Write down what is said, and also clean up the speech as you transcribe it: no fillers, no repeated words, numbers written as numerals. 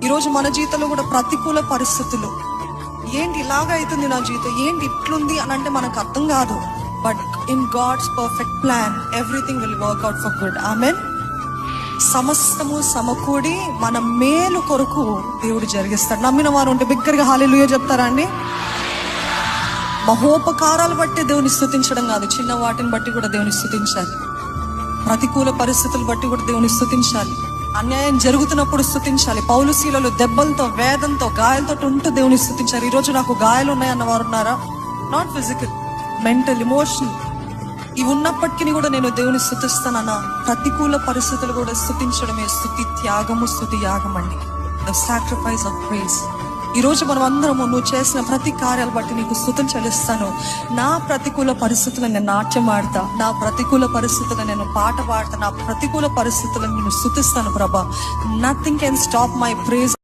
ఈరోజు మన జీవితంలో కూడా ప్రతికూల పరిస్థితులు, ఏంటి ఇలాగ అవుతుంది నా జీవితం, ఏంటి ఇట్లుంది అని అంటే మనకు అర్థం కాదు. But in God's perfect plan everything will work out for good. Amen. సమస్తము సమకూడి మన మేలు కొరకు దేవుడు జరిగిస్తాడు. నమ్మిన వారు ఉంటే బిగ్గరగా హల్లెలూయా చెప్తారా అండి? మహోపకారాలు బట్టి దేవుని స్తుతించడం కాదు, చిన్న వాటిని బట్టి కూడా దేవుని స్తుతించాలి. ప్రతికూల పరిస్థితులు బట్టి కూడా దేవుని స్తుతించాలి. అన్యాయం జరుగుతున్నప్పుడు స్తుతించాలి. పౌలు శీలలు దెబ్బలతో, వేదంతో, గాయాలతో ఉంటూ దేవుని స్తుతించారు. ఈరోజు నాకు గాయాలు ఉన్నాయన్న వారు ఉన్నారా? Not physical, mental, emotional. ఇవి ఉన్నప్పటికీ కూడా నేను దేవుని స్తుతిస్తానన్న ప్రతికూల పరిస్థితులు కూడా స్తుతించడమే స్తుతి త్యాగము, స్తుతి యాగం అండి. The sacrifice of praise. ఈరోజు మనం అందరము నువ్వు చేసిన ప్రతి కార్యాలు బట్టి నీకు స్తుతులు చెల్లిస్తాను. నా ప్రతికూల పరిస్థితులను నేను నాట్యం ఆడతా, నా ప్రతికూల పరిస్థితులను నేను పాట పాడతా, నా ప్రతికూల పరిస్థితులను నేను స్తుతిస్తాను ప్రభా. Nothing can stop my praise.